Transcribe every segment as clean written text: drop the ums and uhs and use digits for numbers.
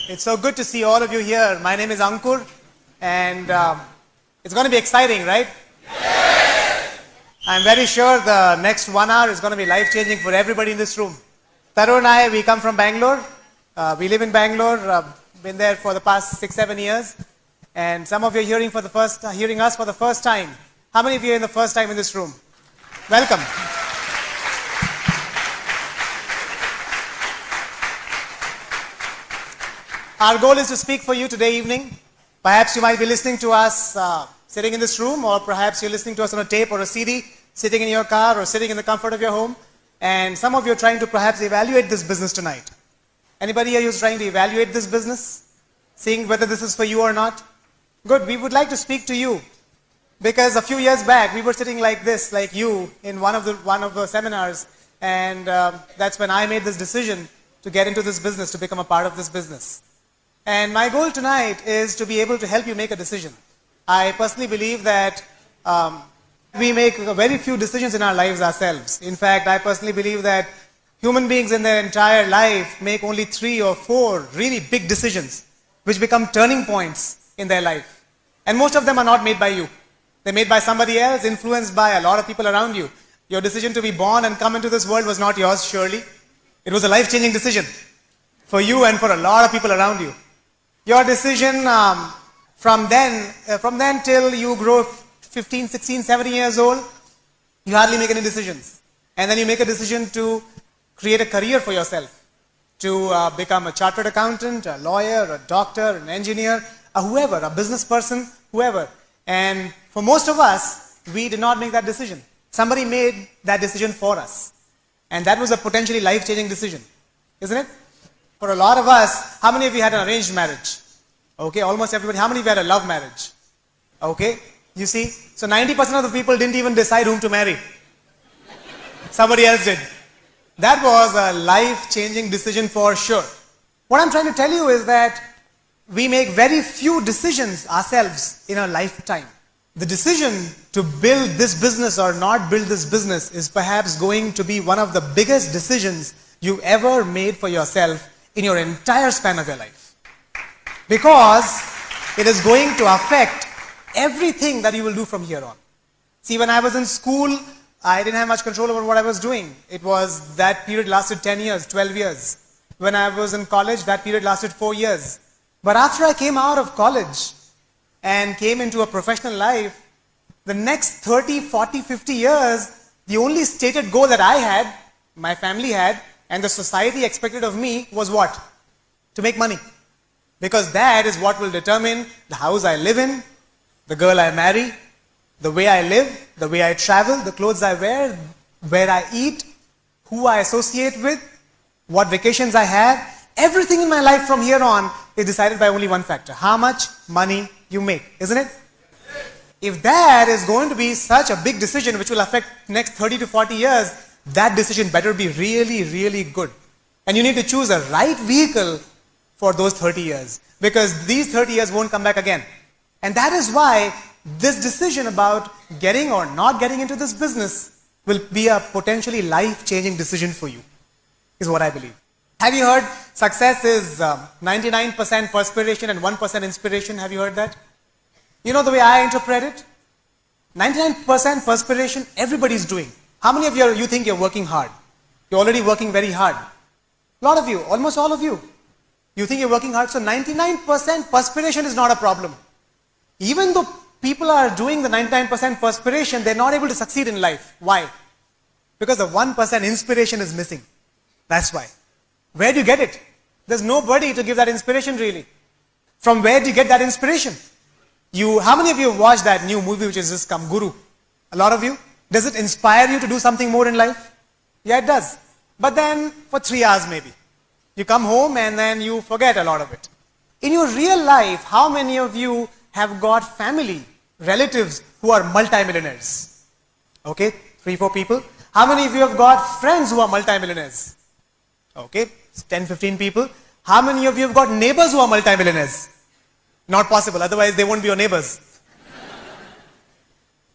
It's so good to see all of you here. My name is Ankur, and it's going to be exciting, right? Yes! I'm very sure the next 1 hour is going to be life-changing for everybody in this room. Taru and I, we come from Bangalore. We live in Bangalore. Been there for the past 6-7 years. And some of you are hearing us for the first time. How many of you are in the first time in this room? Welcome. Our goal is to speak for you today evening. Perhaps you might be listening to us sitting in this room, or perhaps you're listening to us on a tape or a CD, sitting in your car or sitting in the comfort of your home. And some of you are trying to perhaps evaluate this business tonight. Anybody here who's trying to evaluate this business? Seeing whether this is for you or not? Good, we would like to speak to you. Because a few years back, we were sitting like this, like you, in one of the seminars. And that's when I made this decision to get into this business, to become a part of this business. And my goal tonight is to be able to help you make a decision. I personally believe that we make very few decisions in our lives ourselves. In fact, I personally believe that human beings in their entire life make only 3 or 4 really big decisions, which become turning points in their life. And most of them are not made by you. They're made by somebody else, influenced by a lot of people around you. Your decision to be born and come into this world was not yours, surely. It was a life-changing decision for you and for a lot of people around you. Your decision from then till you grow 15, 16, 17 years old, you hardly make any decisions. And then you make a decision to create a career for yourself, to become a chartered accountant, a lawyer, a doctor, an engineer, whoever, a business person, whoever. And for most of us, we did not make that decision. Somebody made that decision for us. And that was a potentially life-changing decision, isn't it? For a lot of us, how many of you had an arranged marriage? Okay, almost everybody. How many of you had a love marriage? Okay, you see? So 90% of the people didn't even decide whom to marry. Somebody else did. That was a life-changing decision for sure. What I'm trying to tell you is that we make very few decisions ourselves in a lifetime. The decision to build this business or not build this business is perhaps going to be one of the biggest decisions you ever made for yourself in your entire span of your life. Because it is going to affect everything that you will do from here on. See, when I was in school, I didn't have much control over what I was doing. It was, that period lasted 10 years, 12 years. When I was in college, that period lasted 4 years. But after I came out of college and came into a professional life, the next 30, 40, 50 years, the only stated goal that I had, my family had, and the society expected of me was what? To make money. Because that is what will determine the house I live in, the girl I marry, the way I live, the way I travel, the clothes I wear, where I eat, who I associate with, what vacations I have. Everything in my life from here on is decided by only one factor: how much money you make, isn't it? If that is going to be such a big decision which will affect next 30 to 40 years, that decision better be really, really good. And you need to choose a right vehicle for those 30 years, because these 30 years won't come back again. And that is why this decision about getting or not getting into this business will be a potentially life-changing decision for you, is what I believe. Have you heard success is 99% perspiration and 1% inspiration? Have you heard that? You know the way I interpret it? 99% perspiration, everybody's doing. How many of you think you're working hard? You're already working very hard. A lot of you, almost all of you. You think you're working hard, so 99% perspiration is not a problem. Even though people are doing the 99% perspiration, they're not able to succeed in life. Why? Because the 1% inspiration is missing. That's why. Where do you get it? There's nobody to give that inspiration really. From where do you get that inspiration? How many of you have watched that new movie which has just come, Guru? A lot of you? Does it inspire you to do something more in life? Yeah, it does. But then for 3 hours maybe. You come home and then you forget a lot of it. In your real life, how many of you have got family, relatives who are multimillionaires? Okay, 3, 4 people. How many of you have got friends who are multimillionaires? Okay, 10, 15 people. How many of you have got neighbors who are multimillionaires? Not possible, otherwise they won't be your neighbors.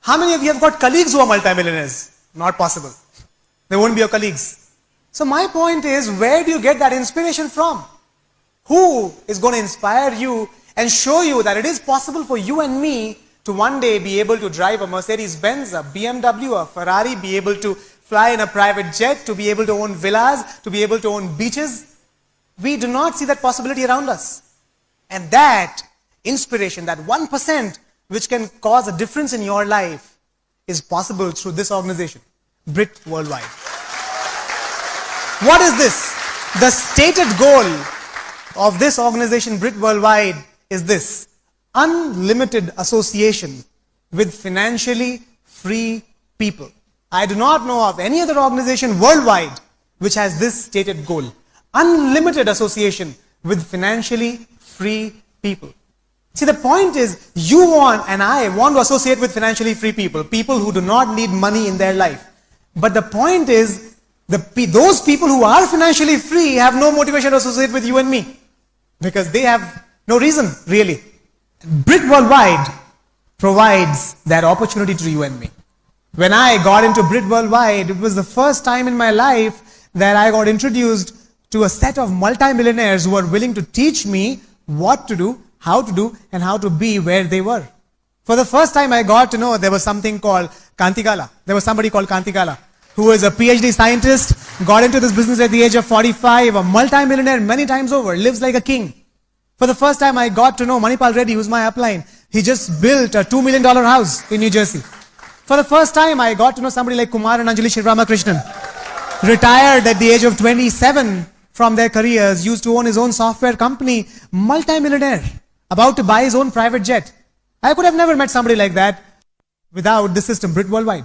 How many of you have got colleagues who are multimillionaires? Not possible. They won't be your colleagues. So my point is, where do you get that inspiration from? Who is going to inspire you and show you that it is possible for you and me to one day be able to drive a Mercedes-Benz, a BMW, a Ferrari, be able to fly in a private jet, to be able to own villas, to be able to own beaches? We do not see that possibility around us. And that inspiration, that 1% which can cause a difference in your life, is possible through this organization, Brit Worldwide. What is this? The stated goal of this organization, Brit Worldwide, is this: unlimited association with financially free people. I do not know of any other organization worldwide which has this stated goal: unlimited association with financially free people. See, the point is, you want and I want to associate with financially free people, people who do not need money in their life. But the point is, those people who are financially free have no motivation to associate with you and me, because they have no reason, really. Brit Worldwide provides that opportunity to you and me. When I got into Brit Worldwide, it was the first time in my life that I got introduced to a set of multimillionaires who were willing to teach me what to do, how to do, and how to be where they were. For the first time, I got to know there was something called Kantigala. There was somebody called Kantigala, who is a PhD scientist, got into this business at the age of 45, a multimillionaire many times over, lives like a king. For the first time, I got to know Manipal Reddy, who's my upline. He just built a $2 million house in New Jersey. For the first time, I got to know somebody like Kumar and Anjali Sriramakrishnan, retired at the age of 27 from their careers, used to own his own software company, multi-millionaire, about to buy his own private jet. I could have never met somebody like that without the system, Brit Worldwide.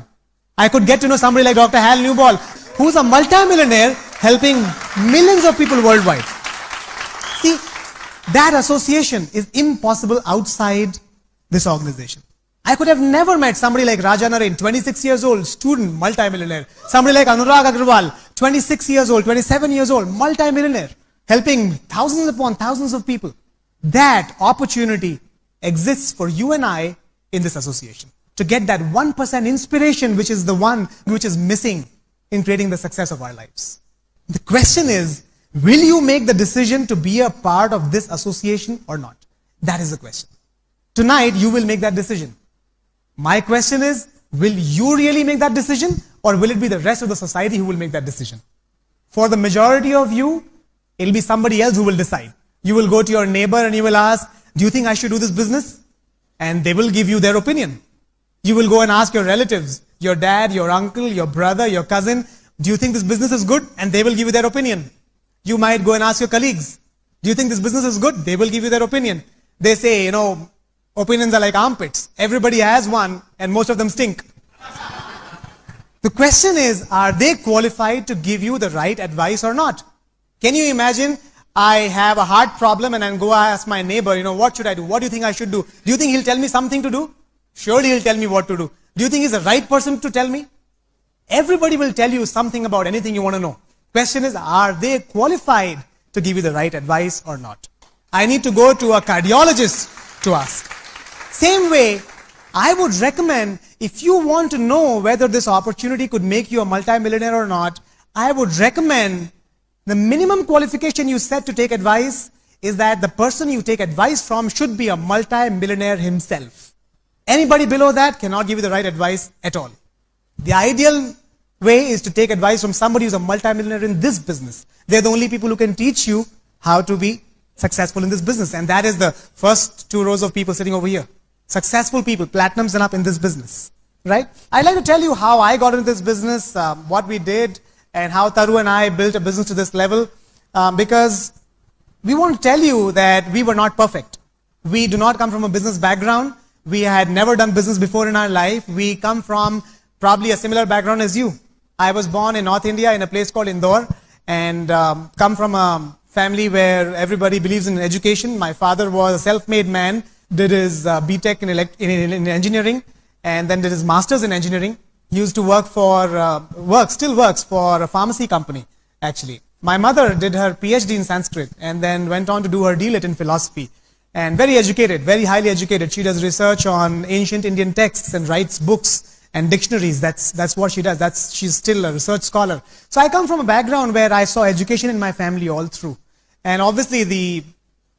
I could get to know somebody like Dr. Hal Newball, who's a multi-millionaire helping millions of people worldwide. See, that association is impossible outside this organization. I could have never met somebody like Raja Narain, 26 years old, student, multi-millionaire. Somebody like Anurag Agrawal, 26 years old, 27 years old, multi-millionaire, helping thousands upon thousands of people. That opportunity exists for you and I in this association, to get that 1% inspiration, which is the one which is missing in creating the success of our lives. The question is, will you make the decision to be a part of this association or not? That is the question. Tonight, you will make that decision. My question is, will you really make that decision, or will it be the rest of the society who will make that decision? For the majority of you, it will be somebody else who will decide. You will go to your neighbor and you will ask, do you think I should do this business? And they will give you their opinion. You will go and ask your relatives, your dad, your uncle, your brother, your cousin, do you think this business is good? And they will give you their opinion. You might go and ask your colleagues, do you think this business is good? They will give you their opinion. They say, opinions are like armpits. Everybody has one and most of them stink. The question is, are they qualified to give you the right advice or not? Can you imagine, I have a heart problem and I go ask my neighbor, what should I do? What do you think I should do? Do you think he'll tell me something to do? Surely he'll tell me what to do. Do you think he's the right person to tell me? Everybody will tell you something about anything you want to know. Question is, are they qualified to give you the right advice or not? I need to go to a cardiologist to ask. Same way, I would recommend, if you want to know whether this opportunity could make you a multimillionaire or not, I would recommend the minimum qualification you set to take advice is that the person you take advice from should be a multimillionaire himself. Anybody below that cannot give you the right advice at all. The ideal way is to take advice from somebody who's a multimillionaire in this business. They're the only people who can teach you how to be successful in this business. And that is the first 2 rows of people sitting over here. Successful people, platinums and up in this business, right? I'd like to tell you how I got into this business, what we did, and how Taru and I built a business to this level, because we want to tell you that we were not perfect. We do not come from a business background. We had never done business before in our life. We come from probably a similar background as you. I was born in North India in a place called Indore, and come from a family where everybody believes in education. My father was a self-made man, did his BTech in engineering, and then did his master's in engineering. He used to work still works for a pharmacy company, actually. My mother did her PhD in Sanskrit and then went on to do her DLit in philosophy. And very educated, very highly educated. She does research on ancient Indian texts and writes books and dictionaries. That's what she does. She's still a research scholar. So I come from a background where I saw education in my family all through. And obviously the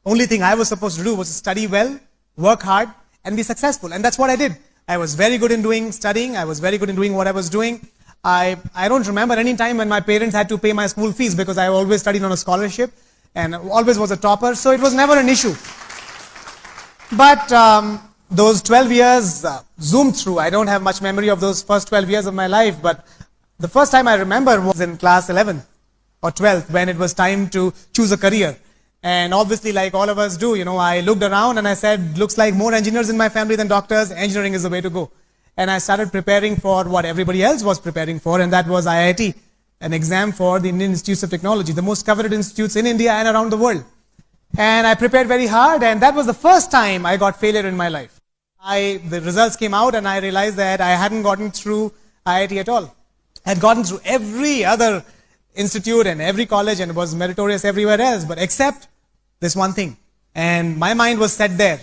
only thing I was supposed to do was to study well, work hard, and be successful. And that's what I did. I was very good in studying. I was very good in doing what I was doing. I don't remember any time when my parents had to pay my school fees because I always studied on a scholarship and always was a topper. So it was never an issue. But those 12 years zoomed through. I don't have much memory of those first 12 years of my life, but the first time I remember was in class 11 or 12 when it was time to choose a career. And obviously, like all of us do, I looked around and I said, looks like more engineers in my family than doctors. Engineering is the way to go. And I started preparing for what everybody else was preparing for, and that was IIT, an exam for the Indian Institutes of Technology, the most coveted institutes in India and around the world. And I prepared very hard, and that was the first time I got failure in my life. The results came out, and I realized that I hadn't gotten through IIT at all. I had gotten through every other institute and every college, and it was meritorious everywhere else, but except this one thing. And my mind was set there.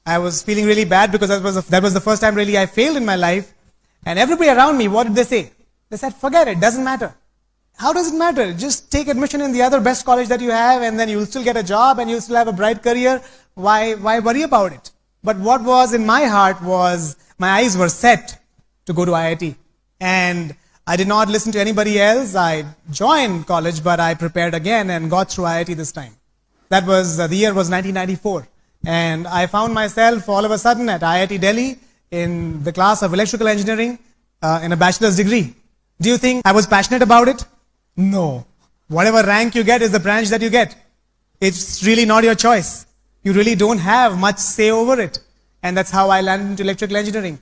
I was feeling really bad because that was the first time really I failed in my life. And everybody around me, what did they say? They said, forget it, doesn't matter. How does it matter? Just take admission in the other best college that you have, and then you'll still get a job and you'll still have a bright career. Why worry about it? But what was in my heart was my eyes were set to go to IIT. And I did not listen to anybody else. I joined college, but I prepared again and got through IIT this time. That was, the year was 1994. And I found myself all of a sudden at IIT Delhi in the class of electrical engineering in a bachelor's degree. Do you think I was passionate about it? No. Whatever rank you get is the branch that you get. It's really not your choice. You really don't have much say over it. And that's how I landed into electrical engineering.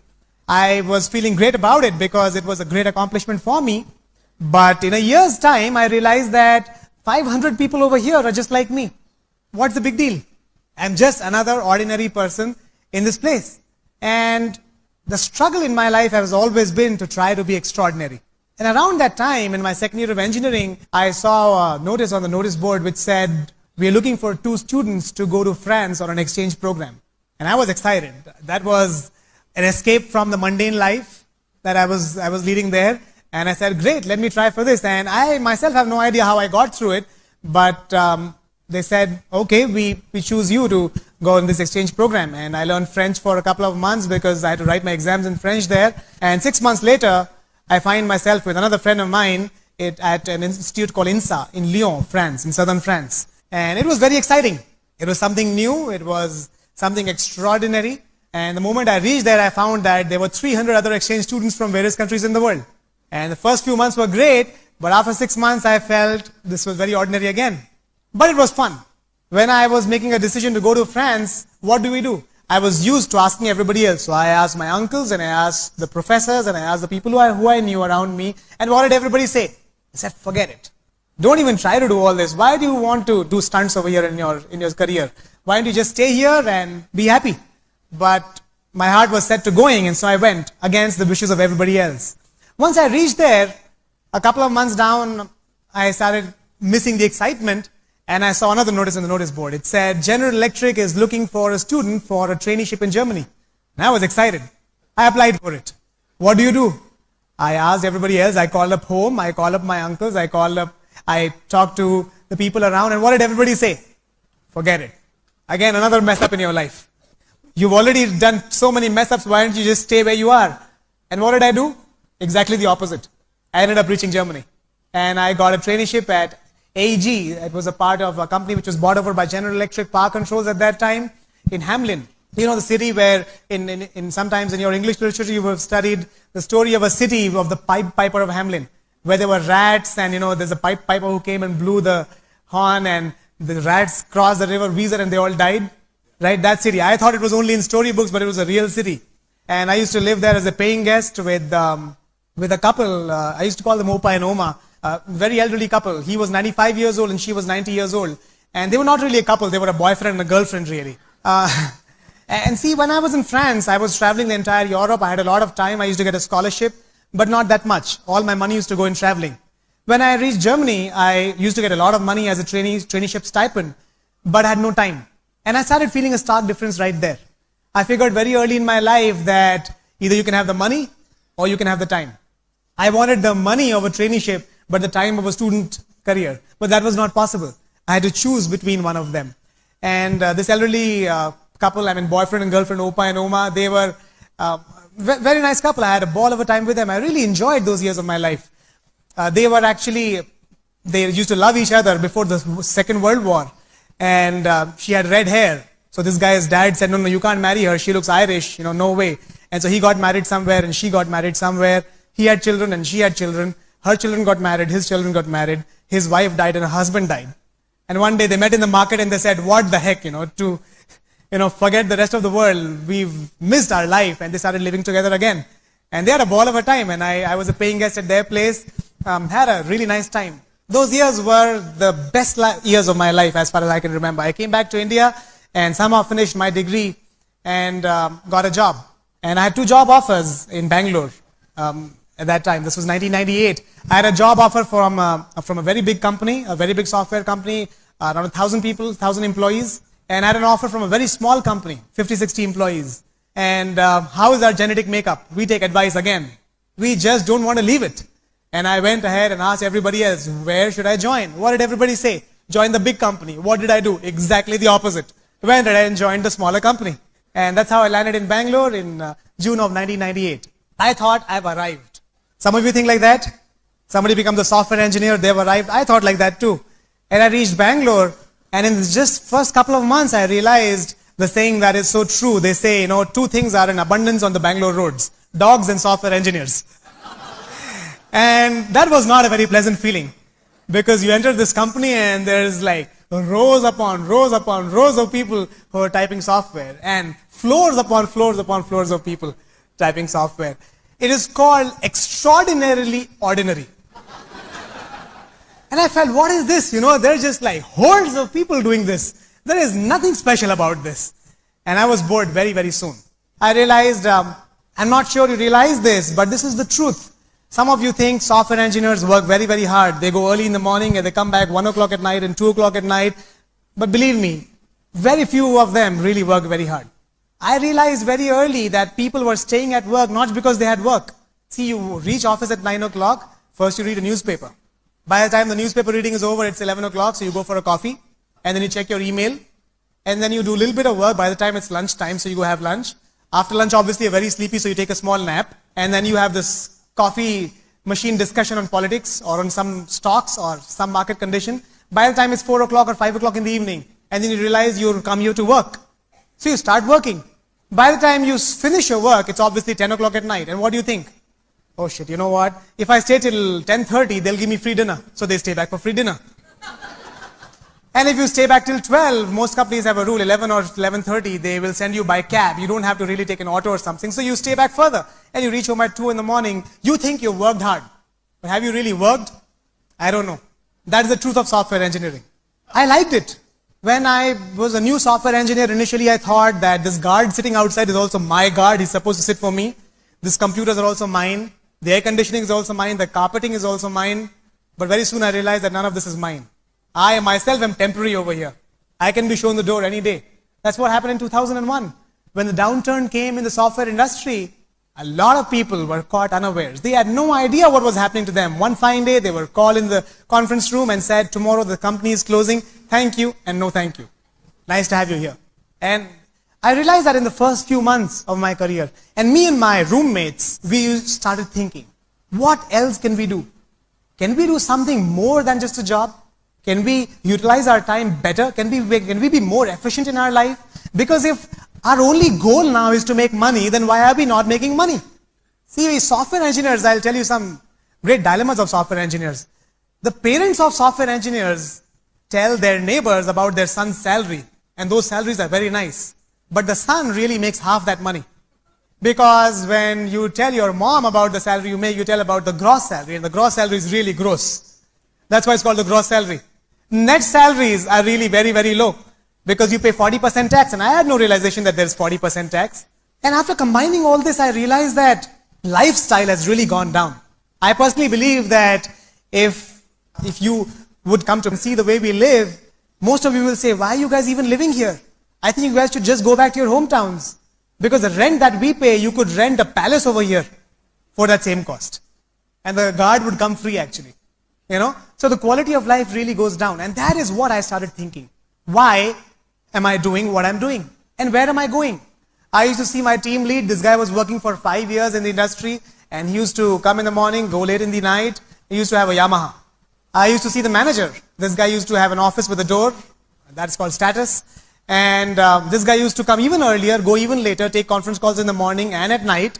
I was feeling great about it because it was a great accomplishment for me. But in a year's time, I realized that 500 people over here are just like me. What's the big deal? I'm just another ordinary person in this place. And the struggle in my life has always been to try to be extraordinary. And around that time, in my second year of engineering, I saw a notice on the notice board which said, we are looking for 2 students to go to France on an exchange program. And I was excited. That was an escape from the mundane life that I was leading there. And I said, great, let me try for this. And I myself have no idea how I got through it, but they said, okay, we choose you to go on this exchange program. And I learned French for a couple of months because I had to write my exams in French there. And 6 months later, I find myself with another friend of mine at an institute called INSA in Lyon, France, in southern France. And it was very exciting. It was something new. It was something extraordinary. And the moment I reached there, I found that there were 300 other exchange students from various countries in the world. And the first few months were great, but after 6 months, I felt this was very ordinary again. But it was fun. When I was making a decision to go to France, what do? I was used to asking everybody else. So I asked my uncles, and I asked the professors, and I asked the people who I knew around me. And what did everybody say? They said, forget it. Don't even try to do all this. Why do you want to do stunts over here in your career? Why don't you just stay here and be happy? But my heart was set to going, and so I went against the wishes of everybody else. Once I reached there, a couple of months down, I started missing the excitement. And I saw another notice on the notice board. It said, General Electric is looking for a student for a traineeship in Germany. And I was excited. I applied for it. What do? I asked everybody else. I called up home. I called up my uncles. I talked to the people around. And what did everybody say? Forget it. Again, another mess up in your life. You've already done so many mess ups. Why don't you just stay where you are? And what did I do? Exactly the opposite. I ended up reaching Germany. And I got a traineeship at AEG. It was a part of a company which was bought over by General Electric Power Controls at that time in Hamlin. You know, the city where sometimes in your English literature you have studied the story of a city of the Piper of Hamlin, where there were rats and there's a piper who came and blew the horn and the rats crossed the river Weser and they all died. Right, that city. I thought it was only in storybooks, but it was a real city. And I used to live there as a paying guest with a couple. I used to call them Opa and Oma. Very elderly couple. He was 95 years old and she was 90 years old. And they were not really a couple. They were a boyfriend and a girlfriend, really. And see, when I was in France, I was traveling the entire Europe. I had a lot of time. I used to get a scholarship, but not that much. All my money used to go in traveling. When I reached Germany, I used to get a lot of money as a traineeship stipend, but I had no time. And I started feeling a stark difference right there. I figured very early in my life that either you can have the money or you can have the time. I wanted the money of a traineeship, but the time of a student career. But that was not possible. I had to choose between one of them. And this elderly couple, I mean boyfriend and girlfriend, Opa and Oma, they were very nice couple. I had a ball of a time with them. I really enjoyed those years of my life. They used to love each other before the Second World War. And she had red hair. So this guy's dad said, no, you can't marry her. She looks Irish, no way. And so he got married somewhere and she got married somewhere. He had children and she had children. Her children got married, his children got married. His wife died and her husband died. And one day they met in the market and they said, what the heck, to forget the rest of the world. We've missed our life. And they started living together again. And they had a ball of a time. And I was a paying guest at their place. Had a really nice time. Those years were the best years of my life as far as I can remember. I came back to India and somehow finished my degree and got a job. And I had 2 job offers in Bangalore at that time. This was 1998. I had a job offer from a very big company, a very big software company, around 1,000 people, 1,000 employees. And I had an offer from a very small company, 50, 60 employees. And how is our genetic makeup? We take advice again. We just don't want to leave it. And I went ahead and asked everybody else, where should I join? What did everybody say? Join the big company. What did I do? Exactly the opposite. Went ahead and joined the smaller company. And that's how I landed in Bangalore in June of 1998. I thought I've arrived. Some of you think like that? Somebody becomes a software engineer, they've arrived. I thought like that too. And I reached Bangalore, and in just first couple of months, I realized the saying that is so true. They say, 2 things are in abundance on the Bangalore roads: dogs and software engineers. And that was not a very pleasant feeling, because you enter this company and there's like rows upon rows upon rows of people who are typing software, and floors upon floors upon floors of people typing software. It is called extraordinarily ordinary. And I felt, what is this? There's just like hordes of people doing this. There is nothing special about this. And I was bored very, very soon. I realized, I'm not sure you realize this, but this is the truth. Some of you think software engineers work very, very hard. They go early in the morning and they come back 1 o'clock at night and 2 o'clock at night. But believe me, very few of them really work very hard. I realized very early that people were staying at work not because they had work. See, you reach office at 9 o'clock, first you read a newspaper. By the time the newspaper reading is over, it's 11 o'clock, so you go for a coffee, and then you check your email, and then you do a little bit of work. By the time it's lunch time, so you go have lunch. After lunch, obviously, you're very sleepy, so you take a small nap, and then you have this coffee machine discussion on politics or on some stocks or some market condition. By the time it's 4 o'clock or 5 o'clock in the evening, and then you realize you'll come here to work. So you start working. By the time you finish your work, it's obviously 10 o'clock at night. And what do you think? Oh shit, you know what? If I stay till 10:30, they'll give me free dinner. So they stay back for free dinner. And if you stay back till 12, most companies have a rule, 11 or 11:30, they will send you by cab. You don't have to really take an auto or something. So you stay back further. And you reach home at 2 in the morning. You think you worked hard. But have you really worked? I don't know. That is the truth of software engineering. I liked it. When I was a new software engineer, initially I thought that this guard sitting outside is also my guard. He's supposed to sit for me. These computers are also mine. The air conditioning is also mine. The carpeting is also mine. But very soon I realized that none of this is mine. I myself am temporary over here. I can be shown the door any day. That's what happened in 2001. When the downturn came in the software industry, a lot of people were caught unawares. They had no idea what was happening to them. One fine day, they were called in the conference room and said, tomorrow the company is closing. Thank you and no thank you. Nice to have you here. And I realized that in the first few months of my career, and me and my roommates, we started thinking, what else can we do? Can we do something more than just a job? Can we utilize our time better? Can we be more efficient in our life? Because if our only goal now is to make money, then why are we not making money? See, software engineers, I'll tell you some great dilemmas of software engineers. The parents of software engineers tell their neighbors about their son's salary, and those salaries are very nice. But the son really makes half that money. Because when you tell your mom about the salary you make, you tell about the gross salary, and the gross salary is really gross. That's why it's called the gross salary. Net salaries are really very, very low, because you pay 40% tax, and I had no realization that there's 40% tax. And after combining all this, I realized that lifestyle has really gone down. I personally believe that if you would come to see the way we live, most of you will say, why are you guys even living here? I think you guys should just go back to your hometowns. Because the rent that we pay, you could rent a palace over here for that same cost. And the guard would come free actually. So the quality of life really goes down. And that is what I started thinking. Why am I doing what I'm doing? And where am I going? I used to see my team lead. This guy was working for 5 years in the industry, and he used to come in the morning, go late in the night. He used to have a Yamaha. I used to see the manager. This guy used to have an office with a door. That's called status. And this guy used to come even earlier, go even later, take conference calls in the morning and at night.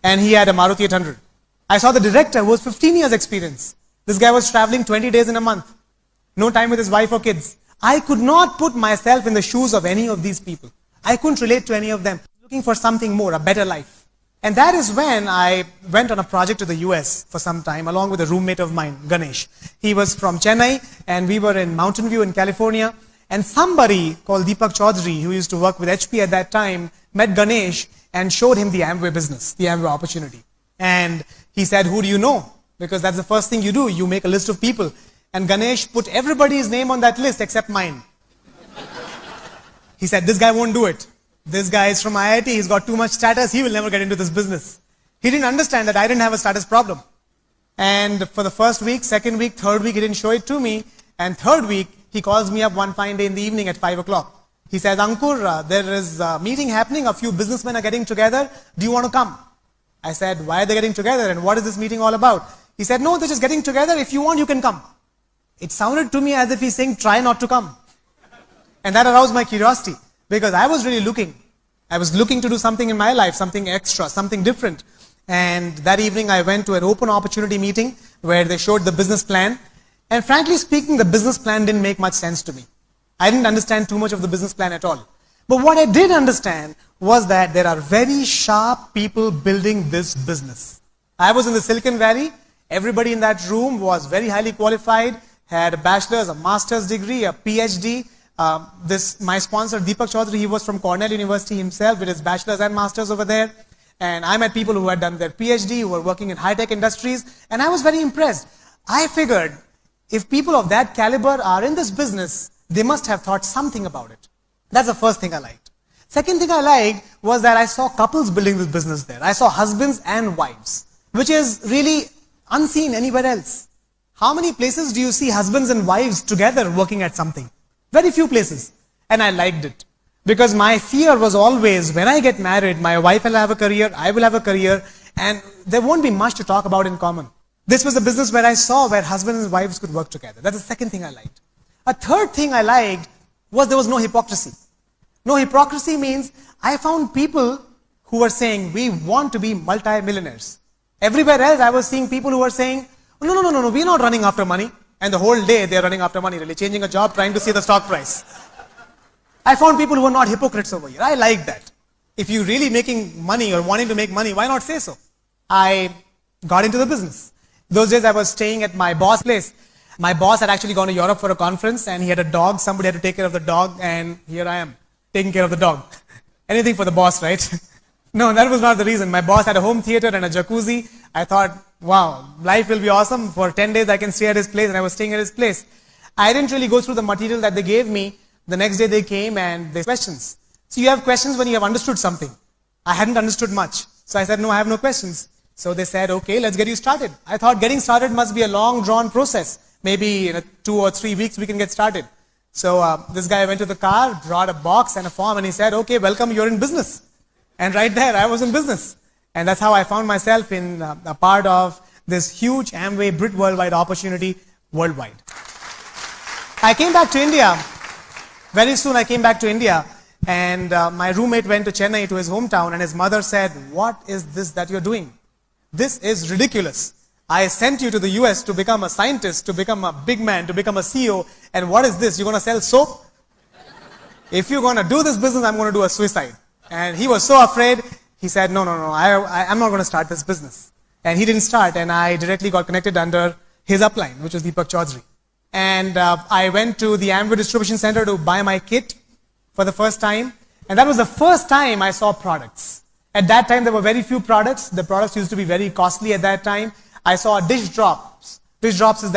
And he had a Maruti 800. I saw the director who was 15 years experience. This guy was traveling 20 days in a month. No time with his wife or kids. I could not put myself in the shoes of any of these people. I couldn't relate to any of them. Looking for something more, a better life. And that is when I went on a project to the US for some time, along with a roommate of mine, Ganesh. He was from Chennai, and we were in Mountain View in California. And somebody called Deepak Chaudhary, who used to work with HP at that time, met Ganesh and showed him the Amway business, the Amway opportunity. And he said, who do you know? Because that's the first thing you do. You make a list of people. And Ganesh put everybody's name on that list except mine. He said, this guy won't do it. This guy is from IIT. He's got too much status. He will never get into this business. He didn't understand that I didn't have a status problem. And for the first week, second week, third week, he didn't show it to me. And third week, he calls me up one fine day in the evening at 5 o'clock. He says, Ankur, there is a meeting happening. A few businessmen are getting together. Do you want to come? I said, why are they getting together? And what is this meeting all about? He said, no, they're just getting together. If you want, you can come. It sounded to me as if he's saying, try not to come. And that aroused my curiosity, because I was really looking. I was looking to do something in my life, something extra, something different. And that evening I went to an open opportunity meeting where they showed the business plan. And frankly speaking, the business plan didn't make much sense to me. I didn't understand too much of the business plan at all. But what I did understand was that there are very sharp people building this business. I was in the Silicon Valley. Everybody in that room was very highly qualified, had a bachelor's, a master's degree, a PhD. My sponsor, Deepak Chaudhary, he was from Cornell University himself with his bachelor's and master's over there. And I met people who had done their PhD, who were working in high-tech industries, and I was very impressed. I figured if people of that caliber are in this business, they must have thought something about it. That's the first thing I liked. Second thing I liked was that I saw couples building this business there. I saw husbands and wives, which is really unseen anywhere else. How many places do you see husbands and wives together working at something? Very few places. And I liked it. Because my fear was always, when I get married, my wife will have a career, I will have a career, and there won't be much to talk about in common. This was a business where I saw where husbands and wives could work together. That's the second thing I liked. A third thing I liked was there was no hypocrisy. No hypocrisy means I found people who were saying, we want to be multi-millionaires. Everywhere else I was seeing people who were saying, no, we're not running after money. And the whole day they're running after money, really changing a job, trying to see the stock price. I found people who were not hypocrites over here. I like that. If you're really making money or wanting to make money, why not say so? I got into the business. Those days I was staying at my boss' place. My boss had actually gone to Europe for a conference and he had a dog. Somebody had to take care of the dog, and here I am, taking care of the dog. Anything for the boss, right? No, that was not the reason. My boss had a home theater and a jacuzzi. I thought, wow, life will be awesome. For 10 days I can stay at his place, and I was staying at his place. I didn't really go through the material that they gave me. The next day they came and they questions. So you have questions when you have understood something. I hadn't understood much. So I said, no, I have no questions. So they said, okay, let's get you started. I thought getting started must be a long drawn process. Maybe in 2 or 3 weeks we can get started. So this guy went to the car, brought a box and a form, and he said, okay, welcome, you're in business. And right there, I was in business. And that's how I found myself in a part of this huge Amway Brit Worldwide opportunity worldwide. I came back to India. Very soon I came back to India, and my roommate went to Chennai, to his hometown, and his mother said, what is this that you're doing? This is ridiculous. I sent you to the US to become a scientist, to become a big man, to become a CEO, and what is this? You're going to sell soap? If you're going to do this business, I'm going to do a suicide. And he was so afraid, he said, no, I'm not going to start this business. And he didn't start, and I directly got connected under his upline, which was Deepak Chaudhary. And I went to the Amway Distribution Center to buy my kit for the first time. And that was the first time I saw products. At that time, there were very few products. The products used to be very costly at that time. I saw dish drops. Dish drops is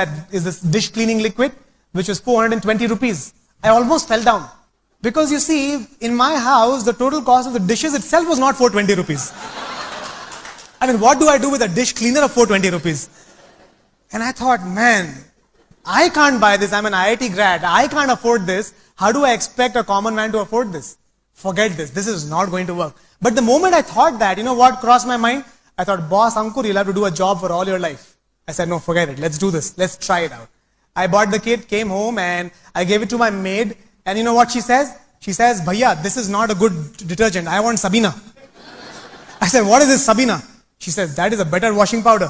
this dish cleaning liquid, which was 420 rupees. I almost fell down. Because you see, in my house, the total cost of the dishes itself was not 420 rupees. I mean, what do I do with a dish cleaner of 420 rupees? And I thought, man, I can't buy this. I'm an IIT grad. I can't afford this. How do I expect a common man to afford this? Forget this. This is not going to work. But the moment I thought that, you know what crossed my mind? I thought, boss, Ankur, you'll have to do a job for all your life. I said, no, forget it. Let's do this. Let's try it out. I bought the kit, came home, and I gave it to my maid. And you know what she says? She says, Bhaiya, this is not a good detergent. I want Sabina. I said, what is this Sabina? She says, that is a better washing powder.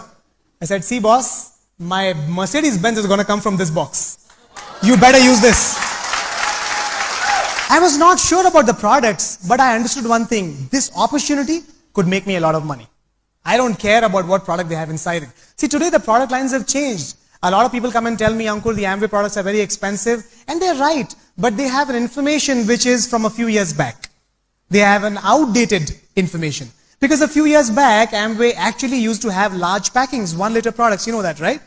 I said, see, boss, my Mercedes-Benz is going to come from this box. You better use this. I was not sure about the products, but I understood one thing. This opportunity could make me a lot of money. I don't care about what product they have inside it. See, today the product lines have changed. A lot of people come and tell me, Ankur, the Amway products are very expensive. And they're right. But they have an information which is from a few years back. They have an outdated information. Because a few years back, Amway actually used to have large packings, 1 liter products. You know that, right?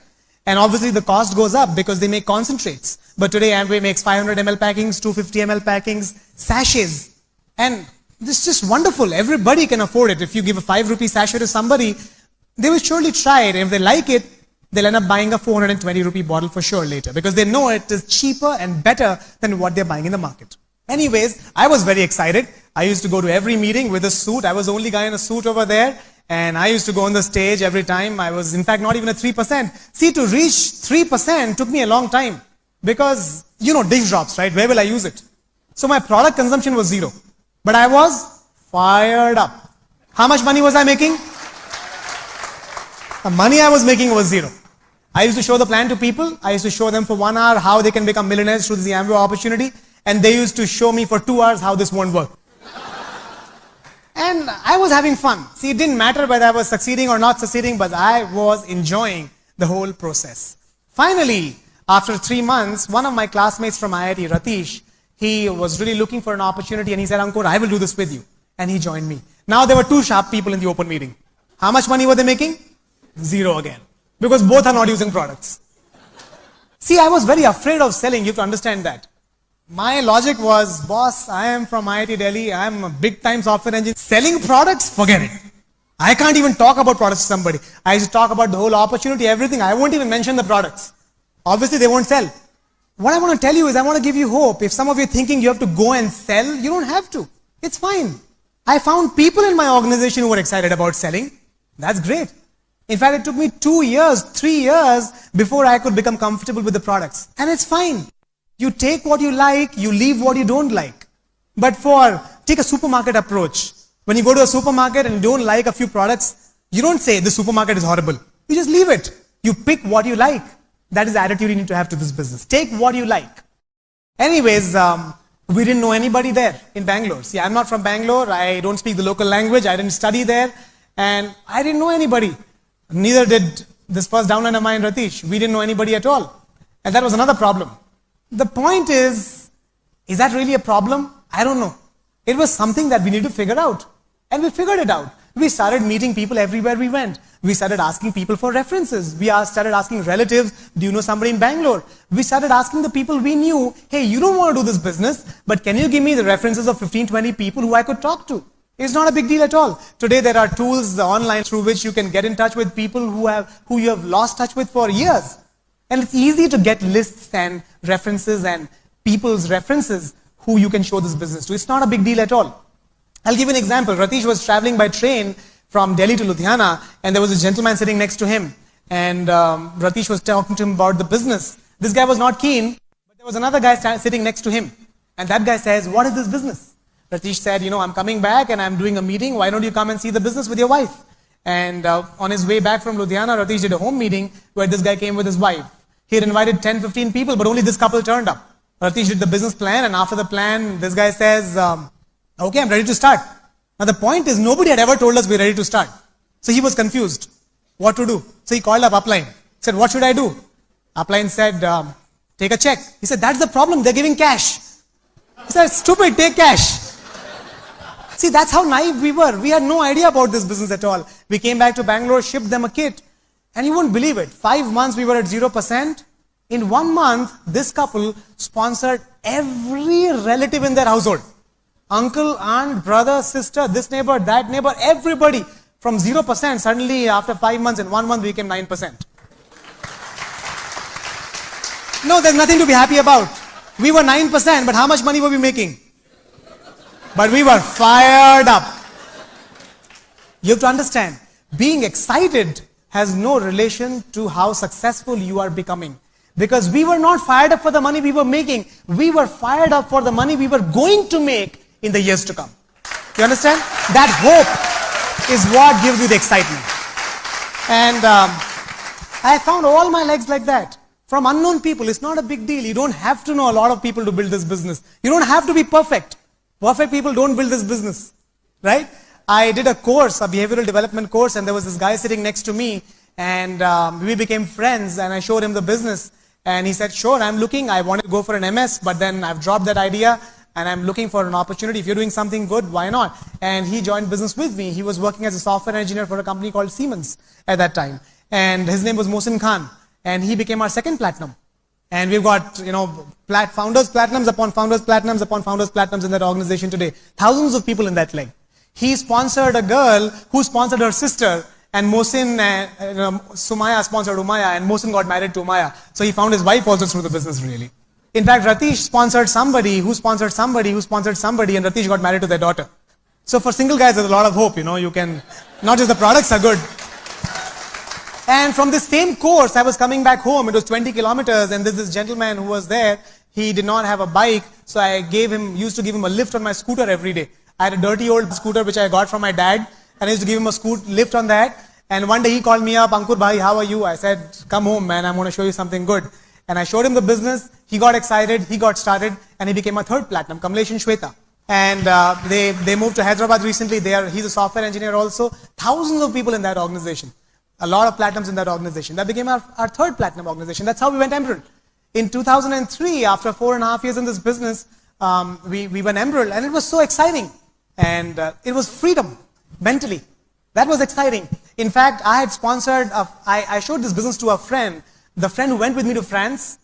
And obviously the cost goes up because they make concentrates. But today Amway makes 500 ml packings, 250 ml packings, sachets. And this is just wonderful. Everybody can afford it. If you give a 5 rupee sachet to somebody, they will surely try it. If they like it, they'll end up buying a 420 rupee bottle for sure later because they know it is cheaper and better than what they're buying in the market. Anyways, I was very excited. I used to go to every meeting with a suit. I was the only guy in a suit over there. And I used to go on the stage every time. I was, in fact, not even a 3%. See, to reach 3% took me a long time. Because, you know, dish drops, right? Where will I use it? So my product consumption was 0. But I was fired up. How much money was I making? The money I was making was 0. I used to show the plan to people. I used to show them for 1 hour how they can become millionaires through the Amway opportunity. And they used to show me for 2 hours how this won't work. And I was having fun. See, it didn't matter whether I was succeeding or not succeeding, but I was enjoying the whole process. Finally, after 3 months, one of my classmates from IIT, Ratish, he was really looking for an opportunity and he said, Ankur, I will do this with you. And he joined me. Now there were 2 sharp people in the open meeting. How much money were they making? 0 again. Because both are not using products. See, I was very afraid of selling. You have to understand that. My logic was, boss, I am from IIT Delhi. I am a big time software engineer. Selling products? Forget it. I can't even talk about products to somebody. I used to talk about the whole opportunity, everything. I won't even mention the products. Obviously, they won't sell. What I want to tell you is I want to give you hope. If some of you are thinking you have to go and sell, you don't have to. It's fine. I found people in my organization who were excited about selling. That's great. In fact, it took me 2 years, 3 years before I could become comfortable with the products. And it's fine. You take what you like, you leave what you don't like. But take a supermarket approach. When you go to a supermarket and you don't like a few products, you don't say the supermarket is horrible. You just leave it. You pick what you like. That is the attitude you need to have to this business. Take what you like. Anyways, we didn't know anybody there in Bangalore. See, I'm not from Bangalore. I don't speak the local language. I didn't study there. And I didn't know anybody. Neither did this first downliner mine, Ratish. We didn't know anybody at all. And that was another problem. The point is that really a problem? I don't know. It was something that we need to figure out. And we figured it out. We started meeting people everywhere we went. We started asking people for references. We started asking relatives, do you know somebody in Bangalore? We started asking the people we knew, hey, you don't want to do this business, but can you give me the references of 15, 20 people who I could talk to? It's not a big deal at all. Today there are tools online through which you can get in touch with people who you have lost touch with for years. And it's easy to get lists and references and people's references who you can show this business to. It's not a big deal at all. I'll give you an example. Ratish was traveling by train from Delhi to Ludhiana, and there was a gentleman sitting next to him. And Ratish was talking to him about the business. This guy was not keen, but there was another guy sitting next to him. And that guy says, what is this business? Ratish said, I'm coming back and I'm doing a meeting. Why don't you come and see the business with your wife? And on his way back from Ludhiana, Ratish did a home meeting where this guy came with his wife. He had invited 10, 15 people, but only this couple turned up. Ratish did the business plan, and after the plan, this guy says, okay, I'm ready to start. Now the point is, nobody had ever told us we're ready to start. So he was confused. What to do? So he called up Upline. He said, what should I do? Upline said, take a check. He said, that's the problem, they're giving cash. He said, stupid, take cash. See, that's how naive we were. We had no idea about this business at all. We came back to Bangalore, shipped them a kit, and you won't believe it. 5 months we were at 0%. In 1 month, this couple sponsored every relative in their household. Uncle, aunt, brother, sister, this neighbor, that neighbor, everybody. From 0%, suddenly after 5 months, in 1 month we became 9%. No, there's nothing to be happy about. We were 9%, but how much money were we making? But we were fired up. You have to understand, being excited has no relation to how successful you are becoming. Because we were not fired up for the money we were making. We were fired up for the money we were going to make in the years to come. You understand? That hope is what gives you the excitement. And I found all my legs like that. From unknown people, it's not a big deal. You don't have to know a lot of people to build this business. You don't have to be perfect. Perfect people don't build this business, right? I did a course, a behavioral development course, and there was this guy sitting next to me, and we became friends, and I showed him the business, and he said, sure, I'm looking, I wanted to go for an MS, but then I've dropped that idea, and I'm looking for an opportunity. If you're doing something good, why not? And he joined business with me. He was working as a software engineer for a company called Siemens at that time, and his name was Mohsin Khan, and he became our second platinum. And we've got, founders platinums upon founders platinums upon founders platinums in that organization today. Thousands of people in that leg. He sponsored a girl who sponsored her sister, and Mohsin, Sumaya sponsored Umaya, and Mohsin got married to Umaya. So he found his wife also through the business, really. In fact, Ratish sponsored somebody, who sponsored somebody, who sponsored somebody, and Ratish got married to their daughter. So for single guys, there's a lot of hope, you can, not just the products are good. And from this same course, I was coming back home. It was 20 kilometers, and there's this gentleman who was there. He did not have a bike, so I used to give him a lift on my scooter every day. I had a dirty old scooter which I got from my dad, and I used to give him a lift on that. And one day he called me up, Ankur bhai, how are you? I said, come home, man, I'm going to show you something good. And I showed him the business. He got excited, he got started, and he became a third platinum, Kamlesh and Shweta. And they moved to Hyderabad recently. He's a software engineer also. Thousands of people in that organization. A lot of platinums in that organization. That became our third platinum organization. That's how we went emerald. In 2003, after 4.5 years in this business, we went emerald, and it was so exciting. And it was freedom, mentally. That was exciting. In fact, I had sponsored, I showed this business to a friend, the friend who went with me to France,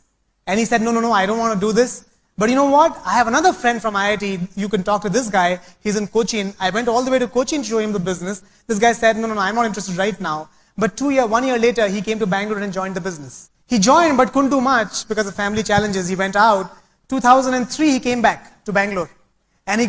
and he said, no, I don't want to do this. But you know what? I have another friend from IIT. You can talk to this guy. He's in Cochin. I went all the way to Cochin to show him the business. This guy said, no, I'm not interested right now. But 1 year later, he came to Bangalore and joined the business. He joined but couldn't do much because of family challenges. He went out. 2003, he came back to Bangalore. And he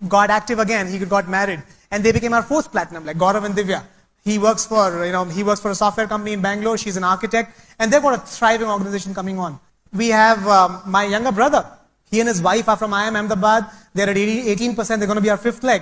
got active again. He got married. And they became our fourth platinum, like Gaurav and Divya. He works for a software company in Bangalore. She's an architect. And they've got a thriving organization coming on. We have my younger brother. He and his wife are from IIM Ahmedabad. They're at 18%. They're going to be our fifth leg,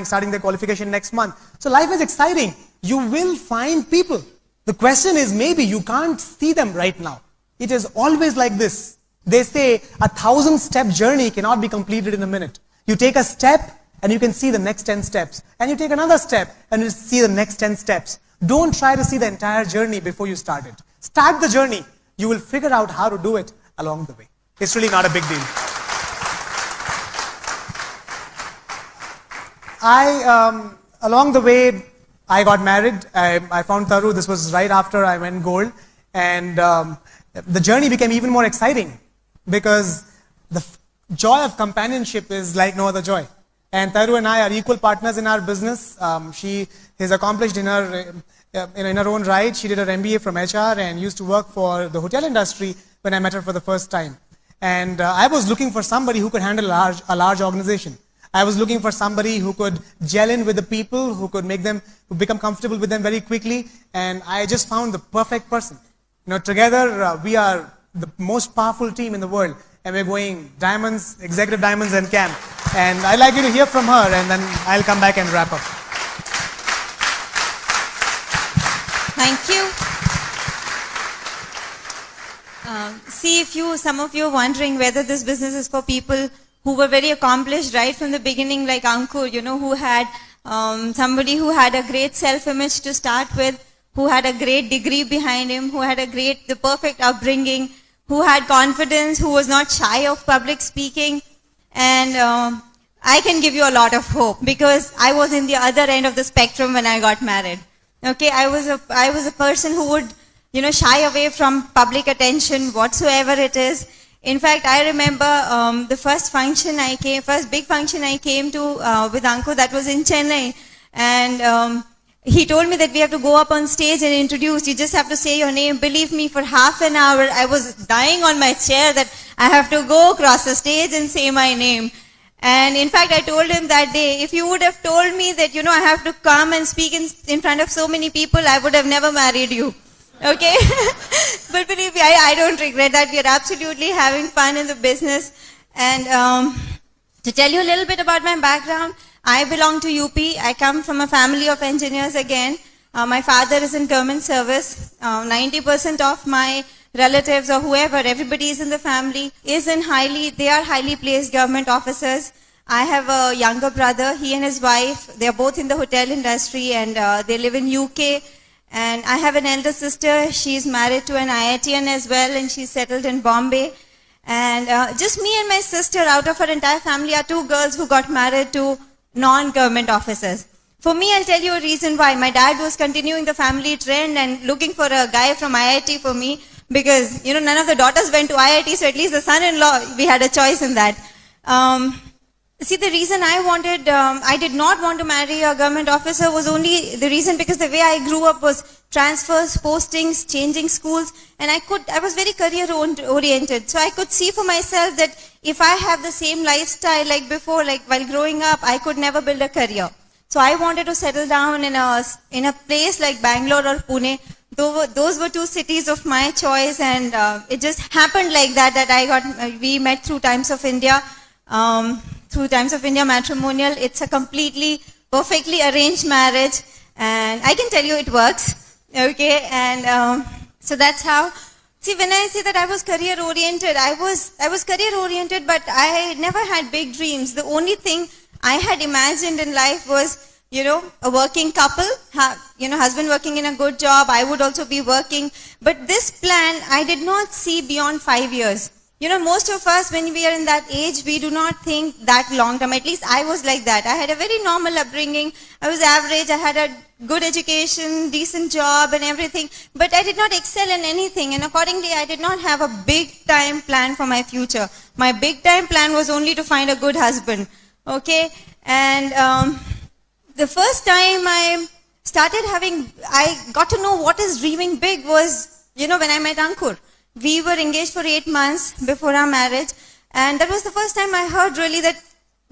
starting their qualification next month. So life is exciting. You will find people. The question is, maybe you can't see them right now. It is always like this. They say 1,000-step journey cannot be completed in a minute. You take a step and you can see the next 10 steps. And you take another step and you see the next 10 steps. Don't try to see the entire journey before you start it. Start the journey. You will figure out how to do it along the way. It's really not a big deal. Along the way, I got married. I found Taru. This was right after I went gold. And the journey became even more exciting because the joy of companionship is like no other joy. And Taru and I are equal partners in our business. She is accomplished in her own right. She did her MBA from HR and used to work for the hotel industry when I met her for the first time. And I was looking for somebody who could handle a large organization. I was looking for somebody who could gel in with the people, who could who become comfortable with them very quickly. And I just found the perfect person. Together we are the most powerful team in the world. And we're going diamonds, executive diamonds and camp. And I'd like you to hear from her, and then I'll come back and wrap up. Thank you. Some of you are wondering whether this business is for people who were very accomplished right from the beginning, like Ankur, who had somebody who had a great self-image to start with, who had a great degree behind him, who had the perfect upbringing, who had confidence, who was not shy of public speaking. And I can give you a lot of hope because I was in the other end of the spectrum when I got married. Okay, I was a person who would, shy away from public attention, whatsoever it is. In fact, I remember the first big function I came to with Ankur, that was in Chennai. And he told me that we have to go up on stage and introduce. You just have to say your name. Believe me, for half an hour, I was dying on my chair that I have to go across the stage and say my name. And in fact, I told him that day, if you would have told me that, I have to come and speak in front of so many people, I would have never married you. Okay? But believe me, I don't regret that. We are absolutely having fun in the business. And to tell you a little bit about my background, I belong to UP. I come from a family of engineers again. My father is in government service. 90% of my relatives or whoever, everybody is in the family, they are highly placed government officers. I have a younger brother, he and his wife, they are both in the hotel industry and they live in UK. And I have an elder sister, she's married to an IITian as well and she's settled in Bombay. And just me and my sister out of our entire family are 2 girls who got married to non-government officers. For me, I'll tell you a reason why. My dad was continuing the family trend and looking for a guy from IIT for me because, none of the daughters went to IIT, so at least the son-in-law, we had a choice in that. See, the reason I did not want to marry a government officer was only the reason because the way I grew up was transfers, postings, changing schools, and I was very career oriented. So I could see for myself that if I have the same lifestyle like before, like while growing up, I could never build a career. So I wanted to settle down in a place like Bangalore or Pune. Those were 2 cities of my choice, and it just happened like that we met through Times of India. Through Times of India matrimonial. It's a completely, perfectly arranged marriage. And I can tell you it works. Okay, and so that's how. See, when I say that I was career oriented, I was career oriented, but I never had big dreams. The only thing I had imagined in life was, a working couple, husband working in a good job, I would also be working. But this plan, I did not see beyond 5 years. Most of us, when we are in that age, we do not think that long term. At least I was like that. I had a very normal upbringing. I was average. I had a good education, decent job and everything. But I did not excel in anything. And accordingly, I did not have a big time plan for my future. My big time plan was only to find a good husband. Okay? And the first time I got to know what is dreaming big was, when I met Ankur. We were engaged for 8 months before our marriage, and that was the first time I heard really that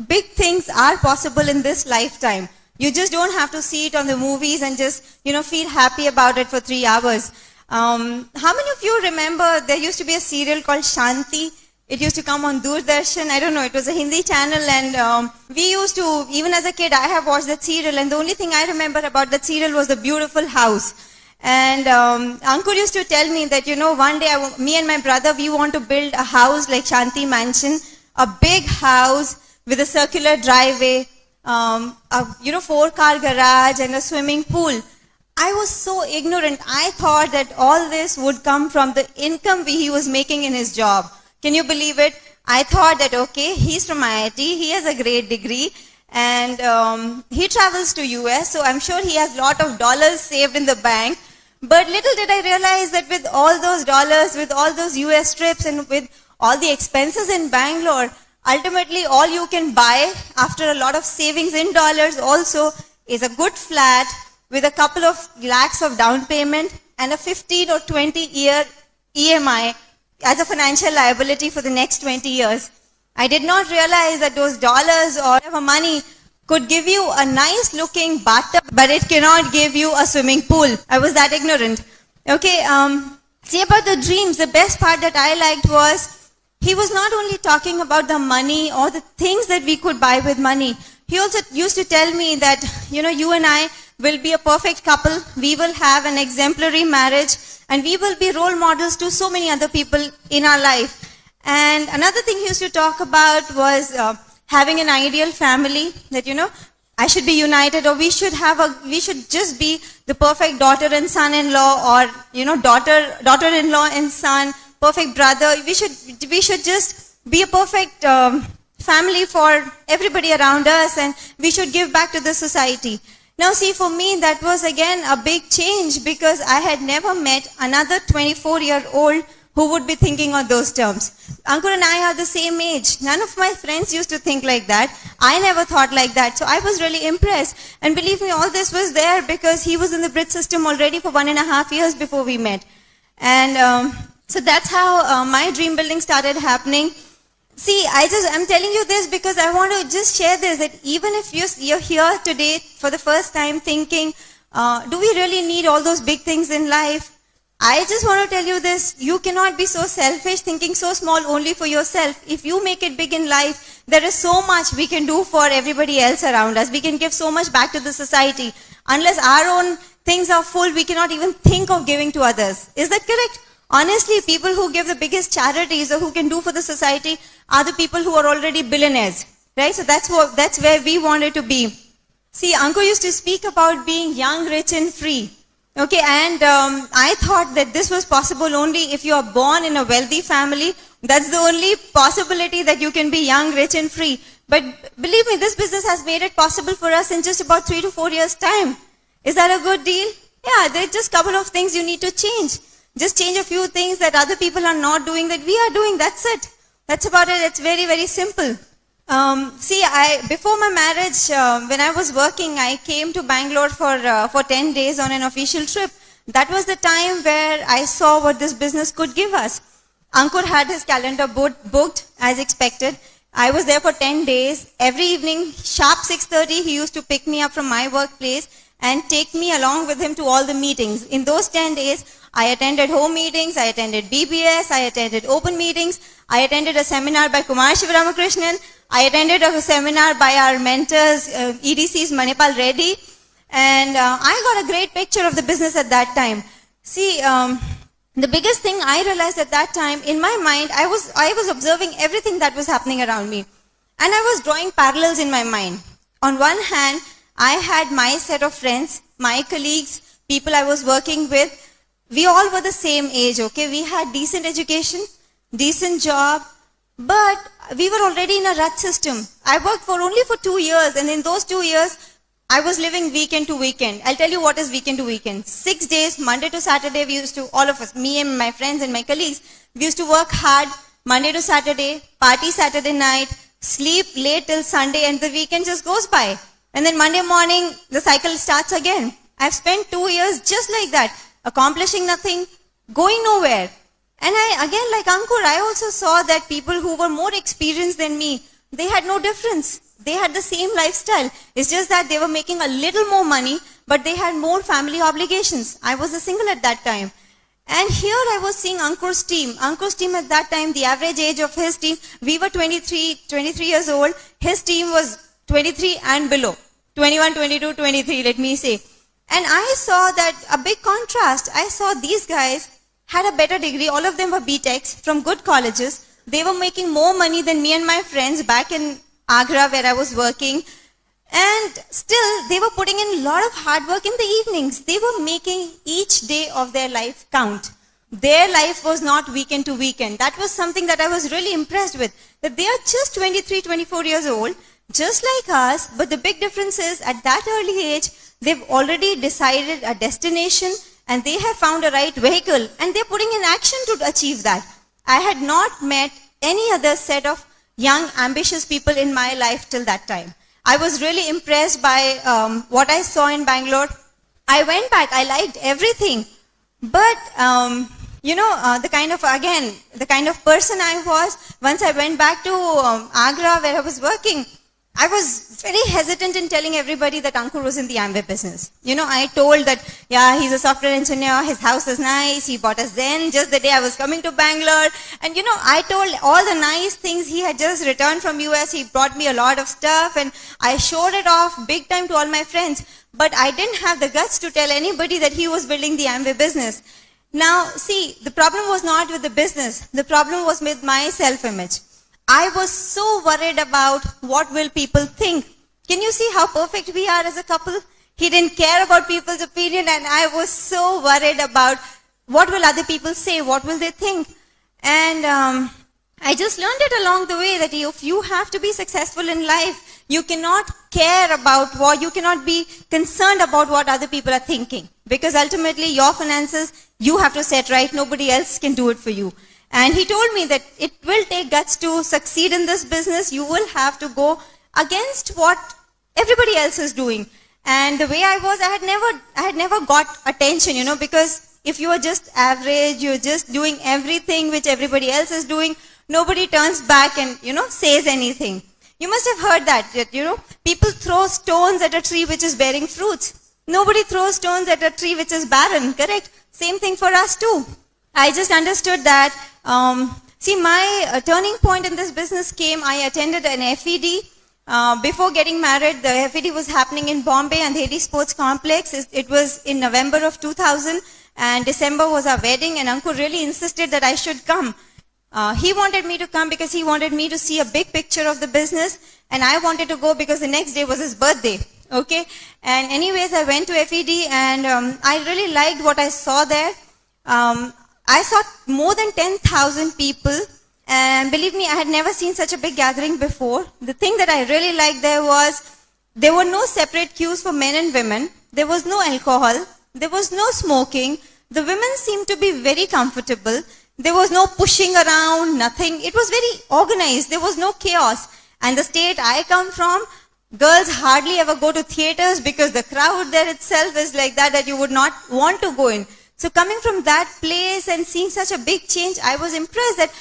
big things are possible in this lifetime. You just don't have to see it on the movies and just, feel happy about it for 3 hours. How many of you remember there used to be a serial called Shanti? It used to come on Doordarshan. I don't know, it was a Hindi channel, and we used to, even as a kid, I have watched that serial, and the only thing I remember about that serial was the beautiful house. And Ankur used to tell me that, one day me and my brother, we want to build a house like Shanti Mansion, a big house with a circular driveway, a 4-car garage and a swimming pool. I was so ignorant. I thought that all this would come from the income he was making in his job. Can you believe it? I thought that, okay, he's from IIT, he has a great degree, and he travels to US, so I'm sure he has a lot of dollars saved in the bank. But little did I realize that with all those dollars, with all those US trips, and with all the expenses in Bangalore, ultimately all you can buy after a lot of savings in dollars also is a good flat with a couple of lakhs of down payment and a 15 or 20 year EMI as a financial liability for the next 20 years. I did not realize that those dollars or whatever money could give you a nice looking bathtub, but it cannot give you a swimming pool. I was that ignorant. Okay, see about the dreams, the best part that I liked was, he was not only talking about the money or the things that we could buy with money. He also used to tell me that, you and I will be a perfect couple. We will have an exemplary marriage, and we will be role models to so many other people in our life. And another thing he used to talk about was having an ideal family, that, I should be united, or we should just be the perfect daughter and son-in-law, or, daughter-in-law and son, perfect brother. We should just be a perfect family for everybody around us, and we should give back to the society. Now see, for me, that was again a big change, because I had never met another 24-year-old who would be thinking on those terms. Ankur and I are the same age. None of my friends used to think like that. I never thought like that. So I was really impressed. And believe me, all this was there because he was in the Brit system already for 1.5 years before we met. And so that's how my dream building started happening. See, I'm telling you this because I want to just share this, that even if you're here today for the first time thinking, do we really need all those big things in life? I just want to tell you this, you cannot be so selfish, thinking so small only for yourself. If you make it big in life, there is so much we can do for everybody else around us. We can give so much back to the society. Unless our own things are full, we cannot even think of giving to others. Is that correct? Honestly, people who give the biggest charities or who can do for the society are the people who are already billionaires. Right? So that's where we wanted to be. See, Ankur used to speak about being young, rich and free. Okay, and I thought that this was possible only if you are born in a wealthy family. That's the only possibility that you can be young, rich and free. But believe me, this business has made it possible for us in just about 3 to 4 years' time. Is that a good deal? Yeah, there's just a couple of things you need to change. Just change a few things that other people are not doing that we are doing. That's it. That's about it. It's very, very simple. Before my marriage, when I was working, I came to Bangalore for 10 days on an official trip. That was the time where I saw what this business could give us. Ankur had his calendar booked as expected. I was there for 10 days. Every evening, sharp 6:30, he used to pick me up from my workplace and take me along with him to all the meetings. In those 10 days, I attended home meetings, I attended BBS, I attended open meetings, I attended a seminar by Kumar Shivaramakrishnan, I attended a seminar by our mentors, EDC's Manipal Reddy, and I got a great picture of the business at that time. See, the biggest thing I realized at that time, in my mind, I was observing everything that was happening around me. And I was drawing parallels in my mind. On one hand, I had my set of friends, my colleagues, people I was working with. We all were the same age, okay? We had decent education, decent job, but we were already in a rut system. I worked only for 2 years, and in those 2 years, I was living weekend to weekend. I'll tell you what is weekend to weekend. 6 days, Monday to Saturday, we used to, all of us, me and my friends and my colleagues, we used to work hard Monday to Saturday, party Saturday night, sleep late till Sunday, and the weekend just goes by. And then Monday morning, the cycle starts again. I've spent 2 years just like that, accomplishing nothing, going nowhere. And again, like Ankur, I also saw that people who were more experienced than me, they had no difference. They had the same lifestyle. It's just that they were making a little more money, but they had more family obligations. I was a single at that time. And here I was seeing Ankur's team. Ankur's team at that time, the average age of his team, we were 23 years old. His team was 23 and below. 21, 22, 23, let me say. And I saw that a big contrast. I saw these guys had a better degree. All of them were BTechs from good colleges. They were making more money than me and my friends back in Agra where I was working. And still, they were putting in a lot of hard work in the evenings. They were making each day of their life count. Their life was not weekend to weekend. That was something that I was really impressed with. That they are just 23, 24 years old, just like us. But the big difference is, at that early age, they've already decided a destination and they have found a right vehicle. And they're putting in action to achieve that. I had not met any other set of young, ambitious people in my life till that time. I was really impressed by what I saw in Bangalore. I went back, I liked everything. But, the kind of person I was, once I went back to Agra where I was working, I was very hesitant in telling everybody that Ankur was in the Amway business. I told that, yeah, he's a software engineer, his house is nice, he bought a Zen just the day I was coming to Bangalore. And I told all the nice things. He had just returned from US, he brought me a lot of stuff, and I showed it off big time to all my friends. But I didn't have the guts to tell anybody that he was building the Amway business. Now, see, the problem was not with the business. The problem was with my self-image. I was so worried about what will people think. Can you see how perfect we are as a couple? He didn't care about people's opinion, and I was so worried about what will other people say, what will they think. And I just learned it along the way that if you have to be successful in life, you cannot care about you cannot be concerned about what other people are thinking. Because ultimately your finances, you have to set right. Nobody else can do it for you. And he told me that it will take guts to succeed in this business. You will have to go against what everybody else is doing. And the way I was, I had never got attention, because if you are just average, you're just doing everything which everybody else is doing, nobody turns back and, says anything. You must have heard that, people throw stones at a tree which is bearing fruits. Nobody throws stones at a tree which is barren, correct? Same thing for us too. I just understood that, my turning point in this business came, I attended an FED. Before getting married, the FED was happening in Bombay and the AD Sports Complex. It was in November of 2000 and December was our wedding, and Ankur really insisted that I should come. He wanted me to come because he wanted me to see a big picture of the business, and I wanted to go because the next day was his birthday. Okay, and anyways, I went to FED and I really liked what I saw there. I saw more than 10,000 people, and believe me, I had never seen such a big gathering before. The thing that I really liked there was, there were no separate queues for men and women. There was no alcohol. There was no smoking. The women seemed to be very comfortable. There was no pushing around, nothing. It was very organized. There was no chaos. And the state I come from, girls hardly ever go to theaters because the crowd there itself is like that you would not want to go in. So coming from that place and seeing such a big change, I was impressed that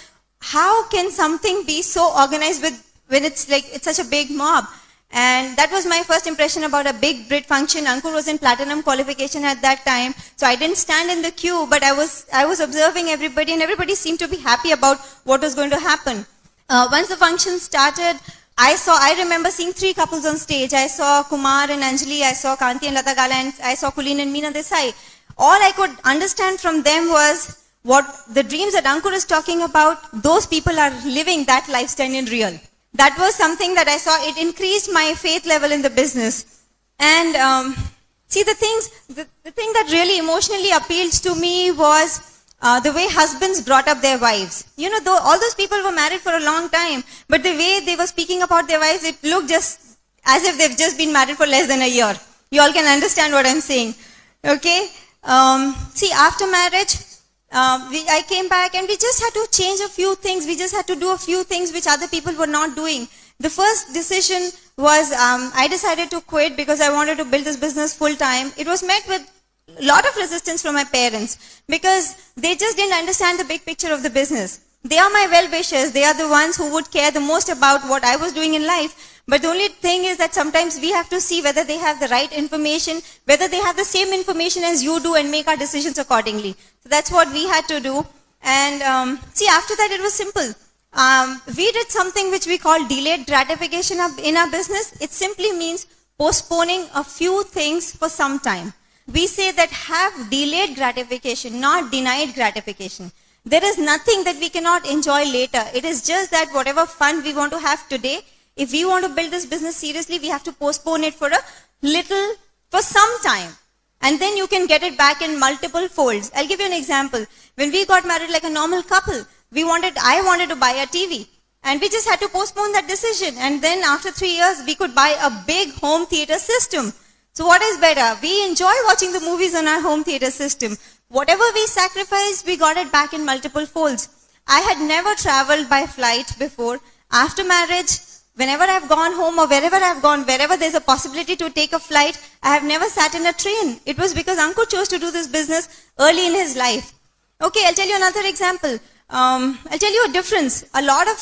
how can something be so organized when it's such a big mob? And that was my first impression about a big Brit function. Ankur was in platinum qualification at that time, so I didn't stand in the queue, but I was observing everybody, and everybody seemed to be happy about what was going to happen. Once the function started, I remember seeing 3 couples on stage. I saw Kumar and Anjali, I saw Kanti and Lata Gala, and I saw Kulin and Meena Desai. All I could understand from them was what the dreams that Ankur is talking about, those people are living that lifestyle in real. That was something that I saw. It increased my faith level in the business. And the thing that really emotionally appealed to me was the way husbands brought up their wives. All those people were married for a long time, but the way they were speaking about their wives, it looked just as if they've just been married for less than a year. You all can understand what I'm saying. Okay? After marriage, I came back and we just had to change a few things. We just had to do a few things which other people were not doing. The first decision was I decided to quit because I wanted to build this business full time. It was met with a lot of resistance from my parents because they just didn't understand the big picture of the business. They are my well-wishers. They are the ones who would care the most about what I was doing in life. But the only thing is that sometimes we have to see whether they have the right information, whether they have the same information as you do, and make our decisions accordingly. So that's what we had to do. And after that it was simple. We did something which we call delayed gratification in our business. It simply means postponing a few things for some time. We say that have delayed gratification, not denied gratification. There is nothing that we cannot enjoy later. It is just that whatever fun we want to have today, if we want to build this business seriously, we have to postpone it for some time. And then you can get it back in multiple folds. I'll give you an example. When we got married like a normal couple, I wanted to buy a TV. And we just had to postpone that decision. And then after 3 years, we could buy a big home theater system. So what is better? We enjoy watching the movies on our home theater system. Whatever we sacrificed, we got it back in multiple folds. I had never traveled by flight before. After marriage, whenever I've gone home or wherever I've gone, wherever there's a possibility to take a flight, I have never sat in a train. It was because Ankur chose to do this business early in his life. Okay, I'll tell you another example. I'll tell you a difference. A lot of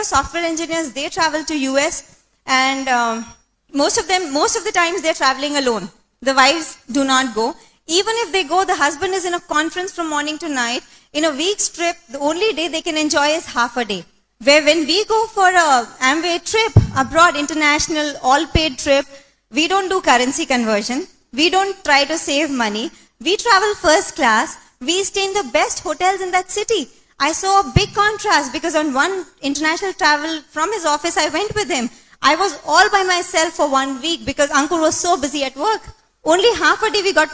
software engineers, they travel to US, and most of the times they're traveling alone. The wives do not go. Even if they go, the husband is in a conference from morning to night. In a week's trip, the only day they can enjoy is half a day. Where when we go for a Amway trip, abroad, international, all-paid trip, we don't do currency conversion. We don't try to save money. We travel first class. We stay in the best hotels in that city. I saw a big contrast because on one international travel from his office, I went with him. I was all by myself for 1 week because Ankur was so busy at work. Only half a day we got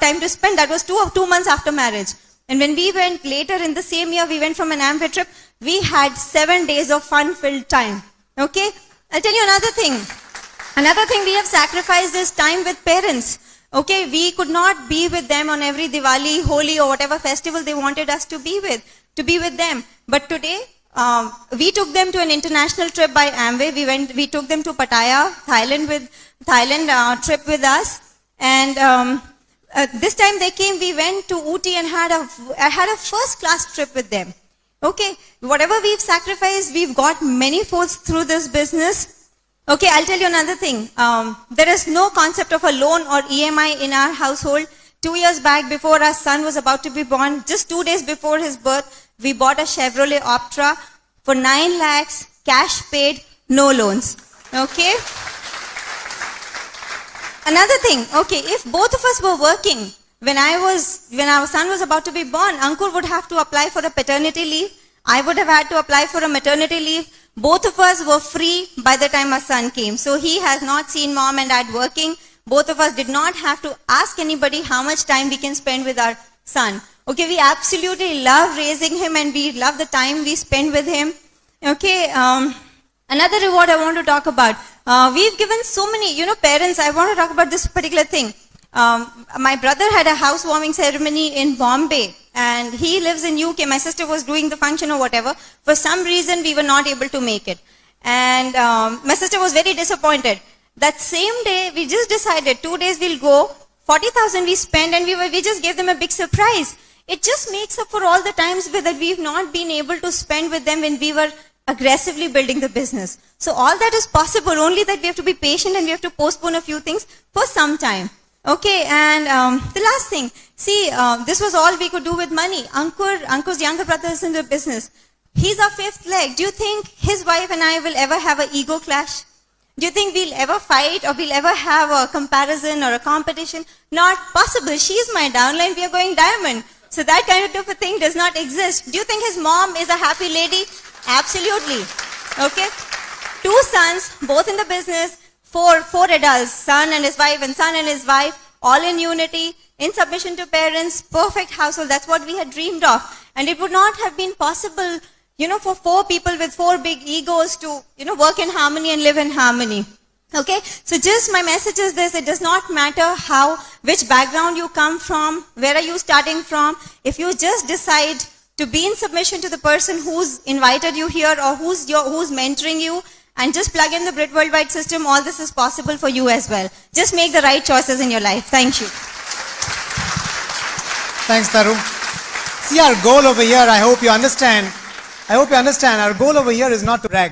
time to spend. That was 2 months after marriage. And when we went later in the same year, we went from an Amway trip, we had 7 days of fun-filled time. Okay? I'll tell you another thing. Another thing we have sacrificed is time with parents. Okay, we could not be with them on every Diwali, Holi, or whatever festival they wanted us to be with them. But today, we took them to an international trip by Amway. We took them to Pattaya, Thailand trip with us. And this time they came, we went to Ooty and had a first class trip with them. Okay, whatever we've sacrificed, we've got many folds through this business. Okay, I'll tell you another thing. There is no concept of a loan or EMI in our household. 2 years back, before our son was about to be born, just 2 days before his birth, we bought a Chevrolet Optra for 9 lakhs, cash paid, no loans. Okay? Another thing, okay, if both of us were working, when our son was about to be born, Ankur would have to apply for a paternity leave. I would have had to apply for a maternity leave. Both of us were free by the time our son came. So he has not seen mom and dad working. Both of us did not have to ask anybody how much time we can spend with our son. Okay, we absolutely love raising him and we love the time we spend with him. Okay, another reward I want to talk about. We've given so many, parents, I want to talk about this particular thing. My brother had a housewarming ceremony in Bombay and he lives in UK. My sister was doing the function or whatever. For some reason, we were not able to make it. And my sister was very disappointed. That same day, we just decided 2 days we'll go, 40,000 we spent and we just gave them a big surprise. It just makes up for all the times that we've not been able to spend with them when we were aggressively building the business. So all that is possible, only that we have to be patient and we have to postpone a few things for some time. Okay, and the last thing, see, this was all we could do with money. Ankur's younger brother is in the business. He's our fifth leg. Do you think his wife and I will ever have an ego clash? Do you think we'll ever fight or we'll ever have a comparison or a competition? Not possible. She's my downline, we are going diamond. So that kind of a thing does not exist. Do you think his mom is a happy lady? Absolutely. Okay? 2 sons, both in the business. Four adults, son and his wife and son and his wife, all in unity, in submission to parents, perfect household. That's what we had dreamed of. And it would not have been possible, for 4 people with 4 big egos to, work in harmony and live in harmony. Okay? So just my message is this, it does not matter which background you come from, where are you starting from. If you just decide to be in submission to the person who's invited you here or who's mentoring you, and just plug in the Brit Worldwide system, all this is possible for you as well. Just make the right choices in your life. Thank you. Thanks, Taru. See, our goal over here, I hope you understand, our goal over here is not to brag.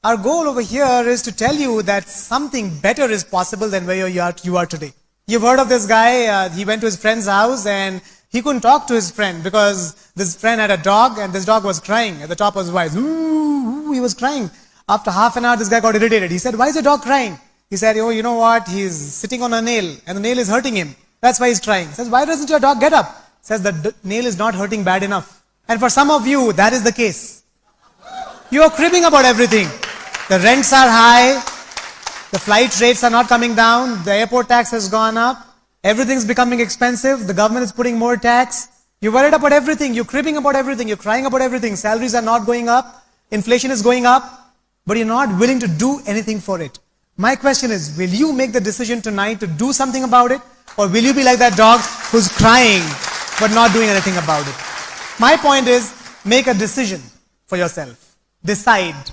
Our goal over here is to tell you that something better is possible than where you are today. You've heard of this guy, he went to his friend's house and he couldn't talk to his friend because this friend had a dog and this dog was crying at the top of his voice. Ooh, he was crying. After half an hour, this guy got irritated. He said, "Why is your dog crying?" He said, "Oh, you know what? He's sitting on a nail and the nail is hurting him. That's why he's crying." He says, "Why doesn't your dog get up?" He says, "The nail is not hurting bad enough." And for some of you, that is the case. You are cribbing about everything. The rents are high. The flight rates are not coming down. The airport tax has gone up. Everything's becoming expensive. The government is putting more tax. You're worried about everything. You're cribbing about everything. You're crying about everything. Salaries are not going up. Inflation is going up. But you're not willing to do anything for it. My question is, will you make the decision tonight to do something about it? Or will you be like that dog who's crying but not doing anything about it? My point is, make a decision for yourself. Decide.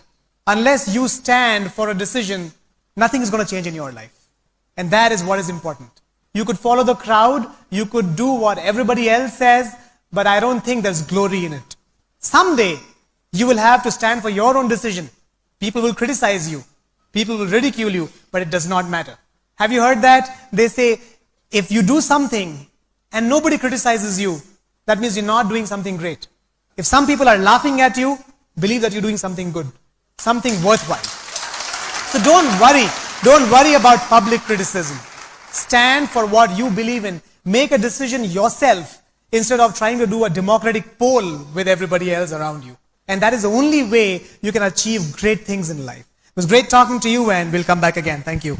Unless you stand for a decision, nothing is going to change in your life. And that is what is important. You could follow the crowd, you could do what everybody else says, but I don't think there's glory in it. Someday, you will have to stand for your own decision. People will criticize you. People will ridicule you, but it does not matter. Have you heard that? They say, if you do something and nobody criticizes you, that means you're not doing something great. If some people are laughing at you, believe that you're doing something good, something worthwhile. So don't worry about public criticism. Stand for what you believe in. Make a decision yourself instead of trying to do a democratic poll with everybody else around you. And that is the only way you can achieve great things in life. It was great talking to you and we'll come back again. Thank you.